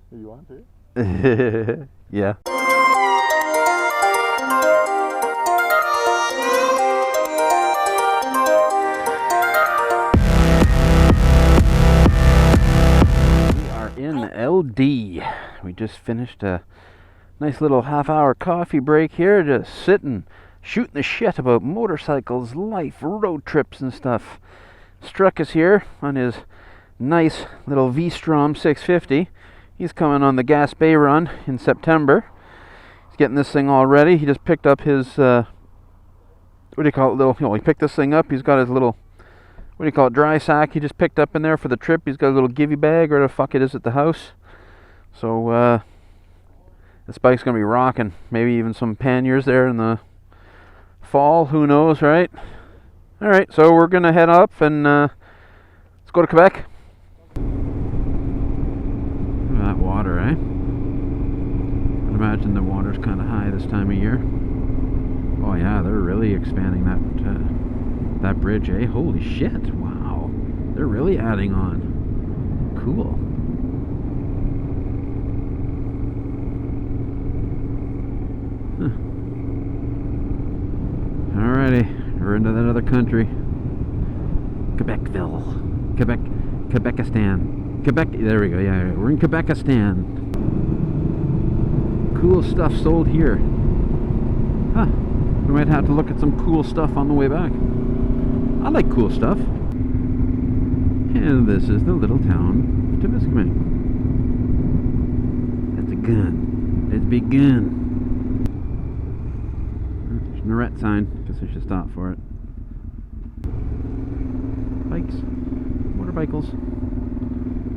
You want to? Yeah. We are in LD. We just finished a nice little half-hour coffee break here, just sitting, shooting the shit about motorcycles, life, road trips and stuff. Struck is here on his nice little V-Strom 650. He's coming on the Gas Bay run in September. He's getting this thing all ready. He just picked up his, what do you call it, he picked this thing up. He's got his little, what do you call it, dry sack he just picked up in there for the trip. He's got a little givey bag, or the fuck it is at the house. So, this bike's going to be rocking. Maybe even some panniers there in the fall. Who knows, right? Alright, so we're going to head up and let's go to Quebec. Look at that water, eh? I'd imagine the water's kind of high this time of year. Oh yeah, they're really expanding that bridge, eh? Holy shit, wow. They're really adding on. Cool. Alrighty, we're into that other country. Quebecville. Quebecistan. Quebec, there we go, yeah, we're in Quebecistan. Cool stuff sold here. Huh, we might have to look at some cool stuff on the way back. I like cool stuff. And this is the little town of Temiskaming. That's a gun. Let's begin. There's an Norette sign. Guess I should stop for it. Bikes. Motorcycles.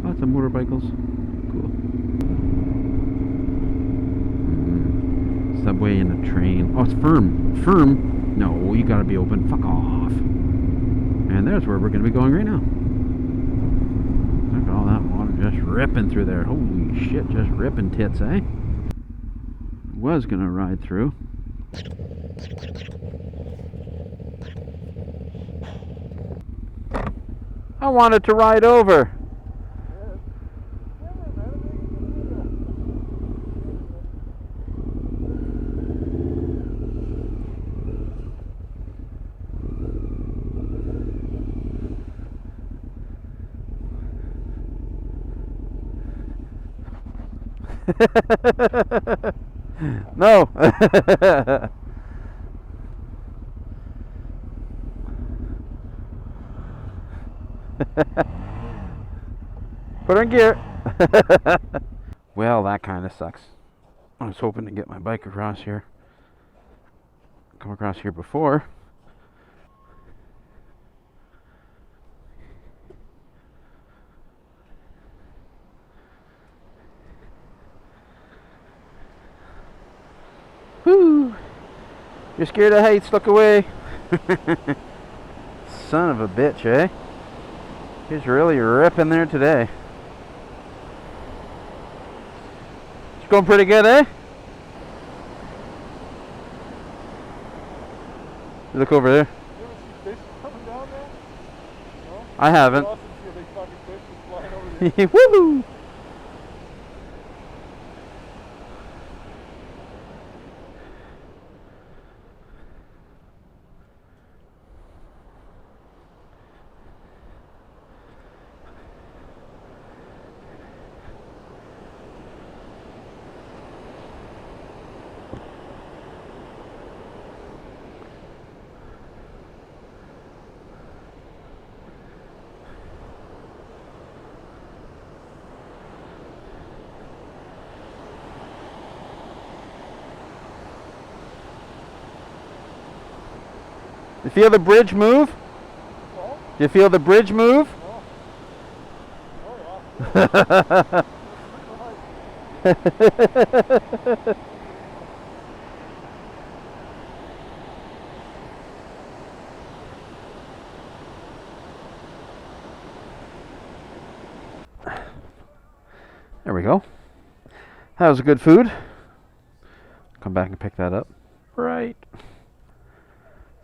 Lots of motorcycles. Cool. Subway and a train. Oh, it's Firm. Firm? No, you gotta be open. Fuck off. And there's where we're gonna be going right now. Look at all that water just ripping through there. Holy shit, just ripping tits, eh? Was gonna ride through. I wanted to ride over. No. Put her in gear. Well, that kind of sucks. I was hoping to get my bike across here. Come across here before. Whoo! You're scared of heights, look away. Son of a bitch, eh? He's really ripping there today. It's going pretty good, eh? Look over there. You ever see fish coming down there? No? I haven't. You see a big fucking fish just flying over the Woohoo! You feel the bridge move? Oh? You feel the bridge move? Oh. Oh yeah. There we go. That was a good food. Come back and pick that up. Right.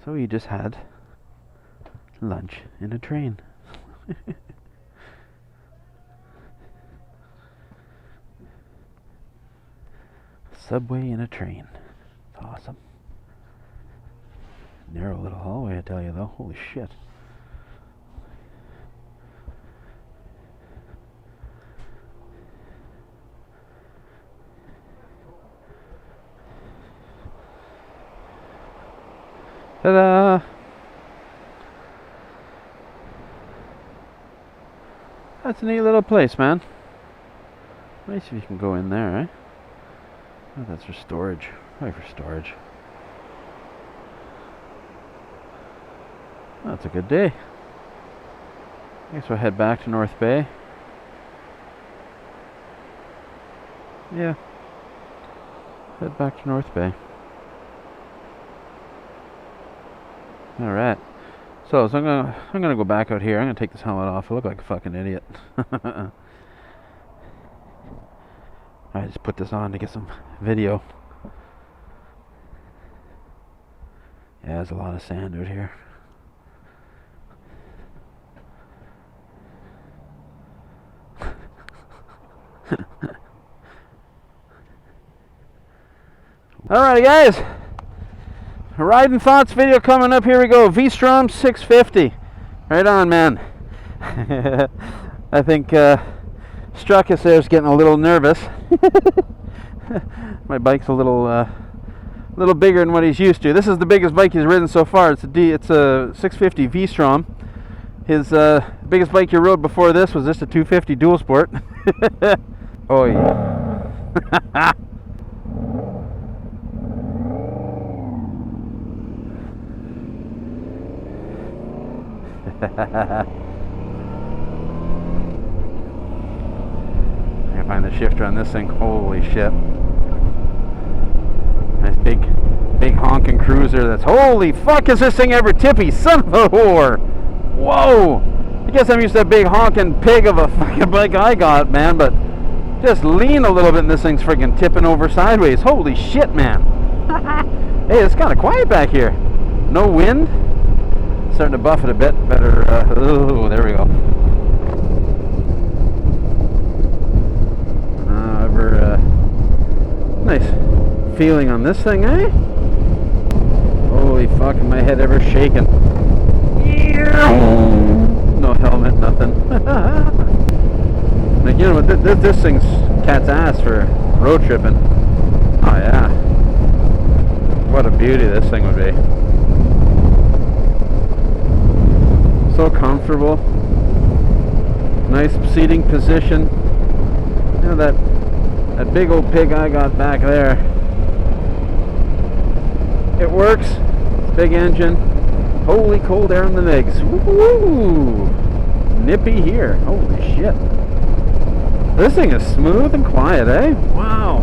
So you just had lunch in a train. Subway in a train. It's awesome. Narrow little hallway, I tell you though. Holy shit. Ta-da! That's a neat little place, man. Nice if you can go in there, eh? Oh, that's for storage. Probably for storage. That's a good day. I guess we'll head back to North Bay. Yeah. Head back to North Bay. Alright. So I'm gonna go back out here. I'm gonna take this helmet off. I look like a fucking idiot. I just put this on to get some video. Yeah, there's a lot of sand out here. Alrighty guys, a Riding Thoughts video coming up. Here we go. V-Strom 650. Right on, man. I think Struckus there's getting a little nervous. My bike's a little bigger than what he's used to. This is the biggest bike he's ridden so far. It's a 650 V-Strom. His biggest bike he rode before this was just a 250 Dual Sport. Oh yeah. I find the shifter on this thing. Holy shit. Nice big honking cruiser. That's holy fuck, is this thing ever tippy? Son of a whore. Whoa. I guess I'm used to that big honking pig of a fucking bike I got, man, but just lean a little bit and this thing's freaking tipping over sideways. Holy shit, man. Hey, it's kind of quiet back here. No wind. Starting to buff it a bit. Better, oh, there we go. Nice feeling on this thing, eh? Holy fuck, my head ever shaking. No helmet, nothing. Like, you know, this thing's cat's ass for road tripping. Oh yeah. What a beauty this thing would be. So comfortable. Nice seating position. You know, that big old pig I got back there. It works. Big engine. Holy cold air in the legs. Woo! Nippy here. Holy shit. This thing is smooth and quiet, eh? Wow.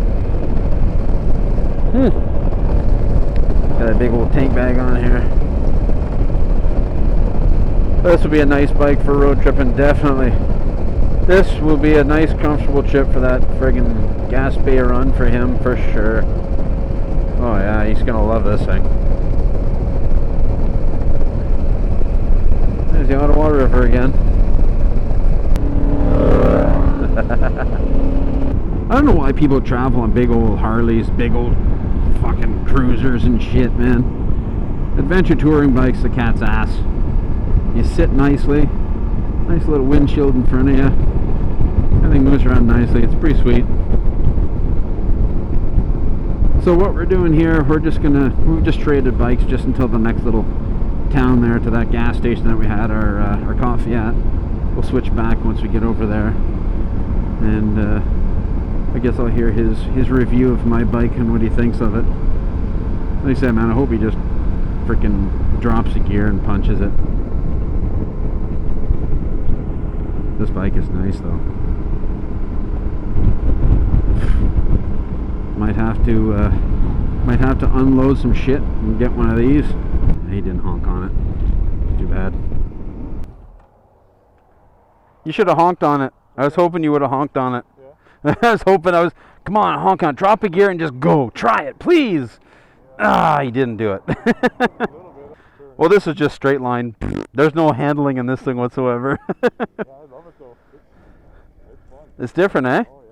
Got a big old tank bag on here. This will be a nice bike for road tripping, definitely. This will be a nice, comfortable trip for that friggin' gas bay run for him, for sure. Oh yeah, he's gonna love this thing. There's the Ottawa River again. I don't know why people travel on big old Harleys, big old fucking cruisers and shit, man. Adventure touring bikes, the cat's ass. You sit nicely, nice little windshield in front of you. Everything moves around nicely. It's pretty sweet. So what we're doing here, we've just traded bikes just until the next little town there, to that gas station that we had our coffee at. We'll switch back once we get over there, and I guess I'll hear his review of my bike and what he thinks of it. Like I said, man, I hope he just freaking drops a gear and punches it. This bike is nice though. Might have to unload some shit and get one of these. He didn't honk on it. Too bad. You should have honked on it. I was hoping you would have honked on it. Yeah. Come on, honk on it. Drop a gear and just go. Try it, please. Yeah. He didn't do it. Well, this is just straight line. There's no handling in this thing whatsoever. Yeah, I love it though. It's fun. It's different, eh? Oh,